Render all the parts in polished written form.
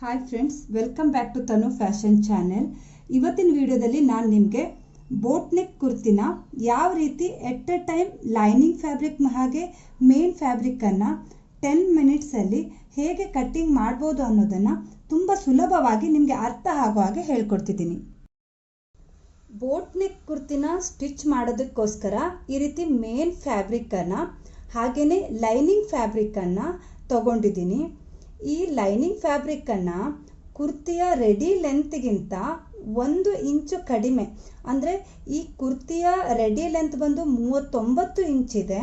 Hi friends, welcome back to Tanu fashion channel. ಇವತ್ತಿನ ವಿಡಿಯೋದಲ್ಲಿ ನಾನು ನಿಮಗೆ ಬೋಟ್ ನೆಕ್ ಕುರ್ತಿನ ಯಾವ ರೀತಿ at a time lining fabric ಹಾಗೆ ಮೇನ್ ಫ್ಯಾಬ್ರಿಕ್ಕನ್ನು 10 ಮಿನಿಟ್ಸಲ್ಲಿ ಹೇಗೆ ಕಟ್ಟಿಂಗ್ ಮಾಡ್ಬೋದು ಅನ್ನೋದನ್ನು ತುಂಬ ಸುಲಭವಾಗಿ ನಿಮಗೆ ಅರ್ಥ ಆಗೋ ಹಾಗೆ ಹೇಳ್ಕೊಡ್ತಿದ್ದೀನಿ. ಬೋಟ್ ನೆಕ್ ಕುರ್ತಿನ ಸ್ಟಿಚ್ ಮಾಡೋದಕ್ಕೋಸ್ಕರ ಈ ರೀತಿ ಮೇನ್ ಫ್ಯಾಬ್ರಿಕ್ಕನ್ನು ಹಾಗೆಯೇ ಲೈನಿಂಗ್ ಫ್ಯಾಬ್ರಿಕ್ಕನ್ನು ತಗೊಂಡಿದ್ದೀನಿ. ಈ ಲೈನಿಂಗ್ ಫ್ಯಾಬ್ರಿಕ್ಕನ್ನು ಕುರ್ತಿಯ ರೆಡಿ ಲೆಂತ್ಗಿಂತ 1 ಇಂಚು ಕಡಿಮೆ, ಅಂದರೆ ಈ ಕುರ್ತಿಯ ರೆಡಿ ಲೆಂತ್ ಬಂದು 39 ಇಂಚಿದೆ.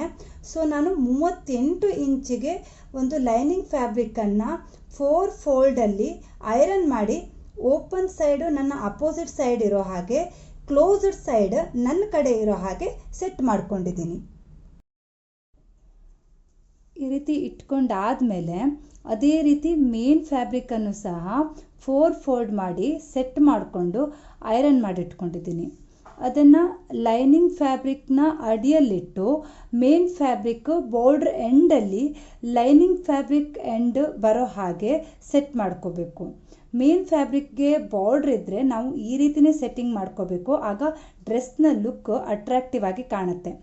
ಸೊ ನಾನು 38 ಇಂಚಿಗೆ ಒಂದು ಲೈನಿಂಗ್ ಫ್ಯಾಬ್ರಿಕ್ಕನ್ನು 4 ಫೋಲ್ಡಲ್ಲಿ ಐರನ್ ಮಾಡಿ ಓಪನ್ ಸೈಡು ನನ್ನ ಅಪೋಸಿಟ್ ಸೈಡ್ ಇರೋ ಹಾಗೆ, ಕ್ಲೋಸ್ಡ್ ಸೈಡ್ ನನ್ನ ಕಡೆ ಇರೋ ಹಾಗೆ ಸೆಟ್ ಮಾಡ್ಕೊಂಡಿದ್ದೀನಿ. ಈ ರೀತಿ ಇಟ್ಕೊಂಡಾದಮೇಲೆ ಅದೇ ರೀತಿ ಮೇನ್ ಫ್ಯಾಬ್ರಿಕ್ಕನ್ನು ಸಹ 4 ಫೋಲ್ಡ್ ಮಾಡಿ ಸೆಟ್ ಮಾಡಿಕೊಂಡು ಐರನ್ ಮಾಡಿಟ್ಕೊಂಡಿದ್ದೀನಿ. ಅದನ್ನು ಲೈನಿಂಗ್ ಫ್ಯಾಬ್ರಿಕ್ನ ಅಡಿಯಲ್ಲಿಟ್ಟು ಮೇನ್ ಫ್ಯಾಬ್ರಿಕ್ ಬಾರ್ಡ್ರ್ ಎಂಡಲ್ಲಿ ಲೈನಿಂಗ್ ಫ್ಯಾಬ್ರಿಕ್ ಎಂಡ್ ಬರೋ ಹಾಗೆ ಸೆಟ್ ಮಾಡ್ಕೋಬೇಕು. ಮೇನ್ ಫ್ಯಾಬ್ರಿಕ್ಗೆ ಬಾರ್ಡ್ರ್ ಇದ್ದರೆ ನಾವು ಈ ರೀತಿಯೇ ಸೆಟ್ಟಿಂಗ್ ಮಾಡ್ಕೋಬೇಕು, ಆಗ ಡ್ರೆಸ್ನ ಲುಕ್ ಅಟ್ರಾಕ್ಟಿವ್ ಆಗಿ ಕಾಣುತ್ತೆ.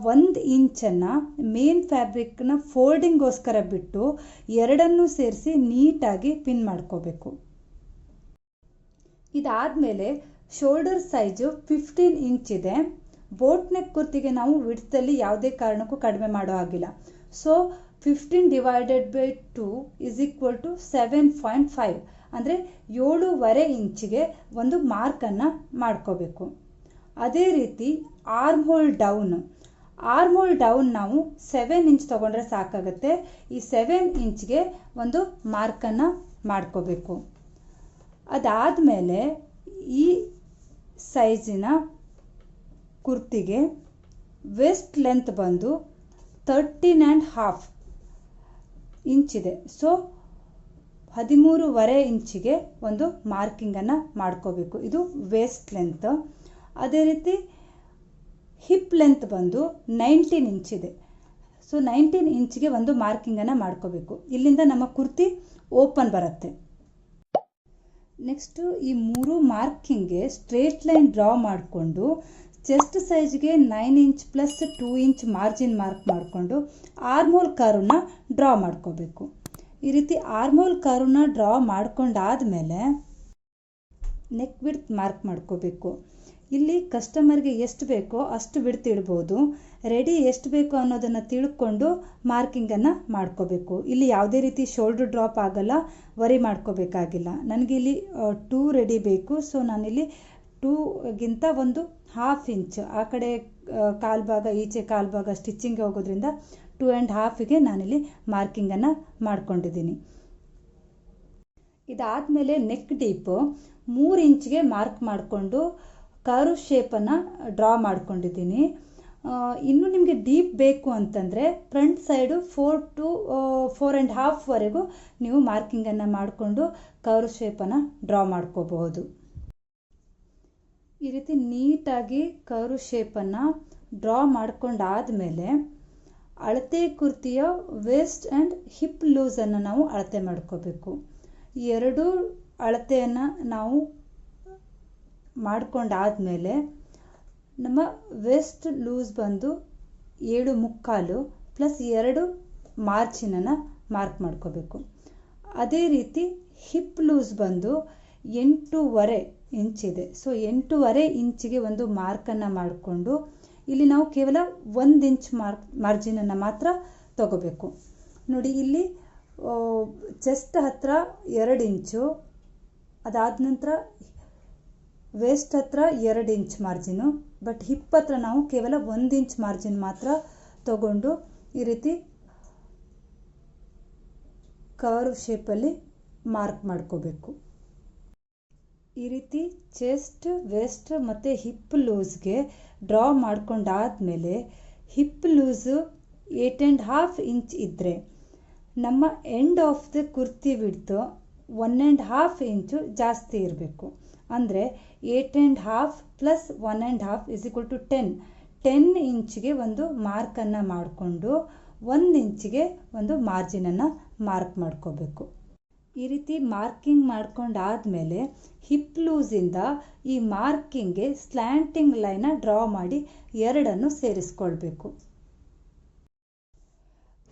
1 ಇಂಚನ್ನು ಮೇನ್ ಫ್ಯಾಬ್ರಿಕ್ನ ಫೋಲ್ಡಿಂಗೋಸ್ಕರ ಬಿಟ್ಟು ಎರಡನ್ನೂ ಸೇರಿಸಿ ನೀಟಾಗಿ ಪಿನ್ ಮಾಡ್ಕೋಬೇಕು. ಇದಾದಮೇಲೆ ಶೋಲ್ಡರ್ ಸೈಜು 15 ಇಂಚಿದೆ. ಬೋಟ್ ನೆಕ್ ಕುರ್ತಿಗೆ ನಾವು ವಿಡ್ತಲ್ಲಿ ಯಾವುದೇ ಕಾರಣಕ್ಕೂ ಕಡಿಮೆ ಮಾಡೋ ಹಾಗಿಲ್ಲ. ಸೊ 15/2 = 7.5, ಅಂದರೆ 7.5 ಇಂಚಿಗೆ ಒಂದು ಮಾರ್ಕನ್ನು ಮಾಡ್ಕೋಬೇಕು. ಅದೇ ರೀತಿ ಆರ್ಮ್ ಹೋಲ್ ಡೌನ್ ನಾವು 7 ಇಂಚ್ ತೊಗೊಂಡ್ರೆ ಸಾಕಾಗುತ್ತೆ. ಈ 7 ಇಂಚ್ಗೆ ಒಂದು ಮಾರ್ಕನ್ನು ಮಾಡ್ಕೋಬೇಕು. ಅದಾದಮೇಲೆ ಈ ಸೈಜಿನ ಕುರ್ತಿಗೆ ವೆಸ್ಟ್ ಲೆಂತ್ ಬಂದು 13.5 ಇಂಚಿದೆ. ಸೊ 13.5 ಇಂಚಿಗೆ ಒಂದು ಮಾರ್ಕಿಂಗನ್ನು ಮಾಡ್ಕೋಬೇಕು. ಇದು ವೇಸ್ಟ್ ಲೆಂತ್. ಅದೇ ರೀತಿ ಹಿಪ್ ಲೆಂತ್ ಬಂದು 19 ಇಂಚಿದೆ. ಸೊ 19 ಇಂಚಿಗೆ ಒಂದು ಮಾರ್ಕಿಂಗನ್ನು ಮಾಡ್ಕೋಬೇಕು. ಇಲ್ಲಿಂದ ನಮ್ಮ ಕುರ್ತಿ ಓಪನ್ ಬರುತ್ತೆ. ನೆಕ್ಸ್ಟು ಈ 3 ಮಾರ್ಕಿಂಗ್ಗೆ ಸ್ಟ್ರೇಟ್ ಲೈನ್ ಡ್ರಾ ಮಾಡಿಕೊಂಡು ಚೆಸ್ಟ್ ಸೈಜ್ಗೆ 9 inch plus 2 inch margin mark ಮಾಡಿಕೊಂಡು ಆರ್ಮೋಲ್ ಕರ್ವ್ನ ಡ್ರಾ ಮಾಡ್ಕೋಬೇಕು. ಈ ರೀತಿ ಆರ್ಮೋಲ್ ಕರ್ವ್ನ ಡ್ರಾ ಮಾಡ್ಕೊಂಡಾದಮೇಲೆ ನೆಕ್ ವಿಡ್ತ್ ಮಾರ್ಕ್ ಮಾಡ್ಕೋಬೇಕು. ಇಲ್ಲಿ ಕಸ್ಟಮರ್ಗೆ ಎಷ್ಟು ಬೇಕೋ ಅಷ್ಟು ವಿಡ್ತ್ ಇಡ್ಬೋದು. ರೆಡಿ ಎಷ್ಟು ಬೇಕೋ ಅನ್ನೋದನ್ನು ತಿಳ್ಕೊಂಡು ಮಾರ್ಕಿಂಗನ್ನು ಮಾಡ್ಕೋಬೇಕು. ಇಲ್ಲಿ ಯಾವುದೇ ರೀತಿ ಶೋಲ್ಡ್ರ್ ಡ್ರಾಪ್ ಆಗಲ್ಲ, ವರಿ ಮಾಡ್ಕೋಬೇಕಾಗಿಲ್ಲ. ನನಗಿಲ್ಲಿ 2 ರೆಡಿ ಬೇಕು. ಸೊ ನಾನಿಲ್ಲಿ 2ಗಿಂತ ಒಂದು 1/2 ಇಂಚ್ ಆ ಕಡೆ ಕಾಲ್ಭಾಗ ಈಚೆ ಕಾಲ್ಭಾಗ ಸ್ಟಿಚ್ಚಿಂಗ್ಗೆ ಹೋಗೋದ್ರಿಂದ 2.5ಗೆ ನಾನಿಲ್ಲಿ ಮಾರ್ಕಿಂಗನ್ನು ಮಾಡ್ಕೊಂಡಿದ್ದೀನಿ. ಇದಾದಮೇಲೆ ನೆಕ್ ಡೀಪು 3 ಇಂಚ್ಗೆ ಮಾರ್ಕ್ ಮಾಡಿಕೊಂಡು ಕರ್ವ್ ಶೇಪನ್ನು ಡ್ರಾ ಮಾಡ್ಕೊಂಡಿದ್ದೀನಿ. ಇನ್ನು ನಿಮಗೆ ಡೀಪ್ ಬೇಕು ಅಂತಂದರೆ ಫ್ರಂಟ್ ಸೈಡು 4 to 4.5ವರೆಗೂ ನೀವು ಮಾರ್ಕಿಂಗನ್ನು ಮಾಡಿಕೊಂಡು ಕರ್ವ್ ಶೇಪನ್ನು ಡ್ರಾ ಮಾಡ್ಕೋಬಹುದು. ಈ ರೀತಿ ನೀಟಾಗಿ ಕರ್ವ್ ಶೇಪನ್ನು ಡ್ರಾ ಮಾಡ್ಕೊಂಡಾದಮೇಲೆ ಅಳತೆ ಕುರ್ತಿಯ ವೇಸ್ಟ್ ಆ್ಯಂಡ್ ಹಿಪ್ ಲೂಸನ್ನು ನಾವು ಅಳತೆ ಮಾಡ್ಕೋಬೇಕು. ಈ ಎರಡೂ ಅಳತೆಯನ್ನು ನಾವು ಮಾಡ್ಕೊಂಡಾದಮೇಲೆ ನಮ್ಮ ವೆಸ್ಟ್ ಲೂಸ್ ಬಂದು 7.75 ಪ್ಲಸ್ 2 ಮಾರ್ಜಿನನ್ನು ಮಾರ್ಕ್ ಮಾಡ್ಕೋಬೇಕು. ಅದೇ ರೀತಿ ಹಿಪ್ ಲೂಸ್ ಬಂದು 8.5 ಇಂಚಿದೆ. ಸೊ 8.5 ಇಂಚಿಗೆ ಒಂದು ಮಾರ್ಕನ್ನು ಮಾಡಿಕೊಂಡು ಇಲ್ಲಿ ನಾವು ಕೇವಲ 1 ಇಂಚ್ ಮಾರ್ಜಿನನ್ನು ಮಾತ್ರ ತಗೋಬೇಕು. ನೋಡಿ, ಇಲ್ಲಿ ಚೆಸ್ಟ್ ಹತ್ರ 2 ಇಂಚು, ಅದಾದ ನಂತರ ವೇಸ್ಟ್ ಹತ್ರ 2 ಇಂಚ್ ಮಾರ್ಜಿನು, ಬಟ್ ಹಿಪ್ ಹತ್ರ ನಾವು ಕೇವಲ 1 ಇಂಚ್ ಮಾರ್ಜಿನ್ ಮಾತ್ರ ತಗೊಂಡು ಈ ರೀತಿ ಕರ್ವ್ ಶೇಪಲ್ಲಿ ಮಾರ್ಕ್ ಮಾಡ್ಕೋಬೇಕು. ಈ ರೀತಿ ಚೆಸ್ಟ್, ವೇಸ್ಟ್ ಮತ್ತು ಹಿಪ್ ಲೂಸ್ಗೆ ಡ್ರಾ ಮಾಡ್ಕೊಂಡಾದಮೇಲೆ ಹಿಪ್ ಲೂಸು 8.5 ಇಂಚ್ ಇದ್ದರೆ ನಮ್ಮ end of the kurti width 1.5 inch ಜಾಸ್ತಿ ಇರಬೇಕು. ಅಂದರೆ 8.5 ಪ್ಲಸ್ 1.5 = 10 ಇಂಚಿಗೆ ಒಂದು ಮಾರ್ಕನ್ನು ಮಾಡಿಕೊಂಡು 1 ಇಂಚಿಗೆ ಒಂದು ಮಾರ್ಜಿನನ್ನು ಮಾರ್ಕ್ ಮಾಡ್ಕೋಬೇಕು. ಈ ರೀತಿ ಮಾರ್ಕಿಂಗ್ ಮಾಡ್ಕೊಂಡಾದ್ಮೇಲೆ ಹಿಪ್ ಲೂಸಿಂದ ಈ ಮಾರ್ಕಿಂಗ್ಗೆ ಸ್ಲ್ಯಾಂಟಿಂಗ್ ಲೈನ್ನ ಡ್ರಾ ಮಾಡಿ ಎರಡನ್ನು ಸೇರಿಸ್ಕೊಳ್ಬೇಕು.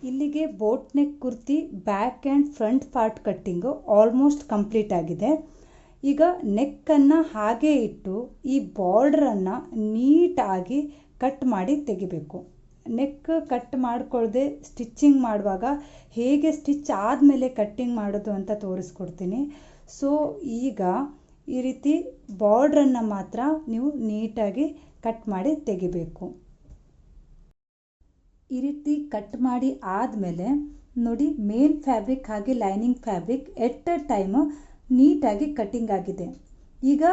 ಇಲ್ಲಿಗೆ boat neck kurti back and front part cutting almost complete ಆಗಿದೆ. ಈಗ ನೆಕ್ಕನ್ನು ಹಾಗೆ ಇಟ್ಟು ಈ ಬಾರ್ಡ್ರನ್ನು ನೀಟಾಗಿ ಕಟ್ ಮಾಡಿ ತೆಗಿಬೇಕು. ನೆಕ್ ಕಟ್ ಮಾಡ್ಕೊಳ್ಳದೆ ಸ್ಟಿಚ್ಚಿಂಗ್ ಮಾಡುವಾಗ ಹೇಗೆ ಸ್ಟಿಚ್ ಆದಮೇಲೆ ಕಟ್ಟಿಂಗ್ ಮಾಡೋದು ಅಂತ ತೋರಿಸ್ಕೊಡ್ತೀನಿ. ಸೊ ಈಗ ಈ ರೀತಿ ಬಾರ್ಡ್ರನ್ನು ಮಾತ್ರ ನೀವು ನೀಟಾಗಿ ಕಟ್ ಮಾಡಿ ತೆಗಿಬೇಕು. ಈ ರೀತಿ ಕಟ್ ಮಾಡಿ ಆದಮೇಲೆ ನೋಡಿ, ಮೇನ್ ಫ್ಯಾಬ್ರಿಕ್ ಹಾಗೆ ಲೈನಿಂಗ್ ಫ್ಯಾಬ್ರಿಕ್ ಎಟ್ ಅ ಟೈಮ್ ನೀಟಾಗಿ ಕಟ್ಟಿಂಗ್ ಆಗಿದೆ. ಈಗ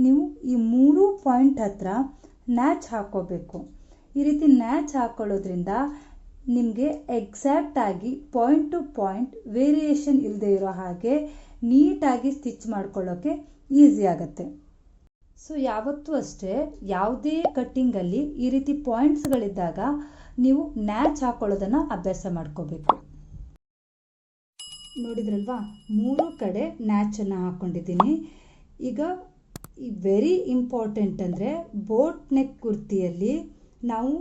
ನೀವು ಈ 3 ಪಾಯಿಂಟ್ ಹತ್ರ ನ್ಯಾಚ್ ಹಾಕೋಬೇಕು. ಈ ರೀತಿ ನ್ಯಾಚ್ ಹಾಕೊಳ್ಳೋದ್ರಿಂದ ನಿಮಗೆ ಎಕ್ಸಾಕ್ಟಾಗಿ ಪಾಯಿಂಟ್ ಟು ಪಾಯಿಂಟ್ ವೇರಿಯೇಷನ್ ಇಲ್ಲದೆ ಇರೋ ಹಾಗೆ ನೀಟಾಗಿ ಸ್ಟಿಚ್ ಮಾಡ್ಕೊಳ್ಳೋಕ್ಕೆ ಈಸಿ ಆಗುತ್ತೆ. ಸೊ ಯಾವತ್ತೂ ಅಷ್ಟೇ ಯಾವುದೇ ಕಟ್ಟಿಂಗಲ್ಲಿ ಈ ರೀತಿ ಪಾಯಿಂಟ್ಸ್ಗಳಿದ್ದಾಗ ನೀವು ನ್ಯಾಚ್ ಹಾಕೊಳ್ಳೋದನ್ನು ಅಭ್ಯಾಸ ಮಾಡ್ಕೋಬೇಕು. ನೋಡಿದ್ರಲ್ವಾ, 3 ಕಡೆ ನ್ಯಾಚನ್ನು ಹಾಕ್ಕೊಂಡಿದ್ದೀನಿ. ಈಗ ಈ ವೆರಿ ಇಂಪಾರ್ಟೆಂಟ್ ಅಂದರೆ ಬೋಟ್ ನೆಕ್ ಕುರ್ತಿಯಲ್ಲಿ ನಾವು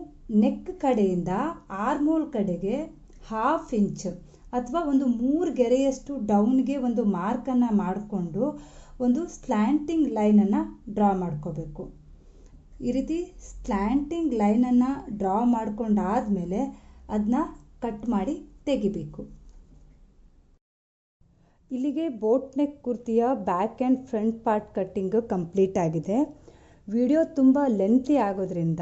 ನೆಕ್ ಕಡೆಯಿಂದ ಆರ್ಮೋಲ್ ಕಡೆಗೆ 1/2 ಇಂಚ್ ಅಥವಾ ಒಂದು 3 ಗೆರೆಯಷ್ಟು ಡೌನ್ಗೆ ಒಂದು ಮಾರ್ಕನ್ನು ಮಾಡಿಕೊಂಡು ಒಂದು ಸ್ಲ್ಯಾಂಟಿಂಗ್ ಲೈನನ್ನು ಡ್ರಾ ಮಾಡ್ಕೋಬೇಕು. ಈ ರೀತಿ ಸ್ಲ್ಯಾಂಟಿಂಗ್ ಲೈನನ್ನು ಡ್ರಾ ಮಾಡ್ಕೊಂಡಾದಮೇಲೆ ಅದನ್ನ ಕಟ್ ಮಾಡಿ ತೆಗಿಬೇಕು. ಇಲ್ಲಿಗೆ ಬೋಟ್ ನೆಕ್ ಕುರ್ತಿಯ back and front part cutting complete ಆಗಿದೆ. ವಿಡಿಯೋ ತುಂಬ ಲೆಂತಿ ಆಗೋದ್ರಿಂದ,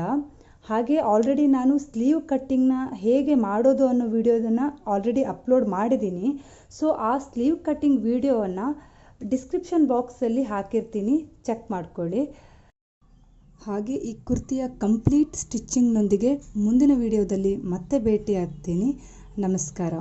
ಹಾಗೆ ಆಲ್ರೆಡಿ ನಾನು ಸ್ಲೀವ್ ಕಟ್ಟಿಂಗ್ನ ಹೇಗೆ ಮಾಡೋದು ಅನ್ನೋ ವಿಡಿಯೋದನ್ನು ಆಲ್ರೆಡಿ ಅಪ್ಲೋಡ್ ಮಾಡಿದ್ದೀನಿ. ಸೊ ಆ ಸ್ಲೀವ್ ಕಟ್ಟಿಂಗ್ ವಿಡಿಯೋವನ್ನು ಡಿಸ್ಕ್ರಿಪ್ಷನ್ ಬಾಕ್ಸಲ್ಲಿ ಹಾಕಿರ್ತೀನಿ, ಚೆಕ್ ಮಾಡ್ಕೊಳ್ಳಿ. ಹಾಗೆ ಈ ಕುರ್ತಿಯ ಕಂಪ್ಲೀಟ್ ಸ್ಟಿಚ್ಚಿಂಗ್ನೊಂದಿಗೆ ಮುಂದಿನ ವಿಡಿಯೋದಲ್ಲಿ ಮತ್ತೆ ಭೇಟಿ ಆಗ್ತೀನಿ. ನಮಸ್ಕಾರ.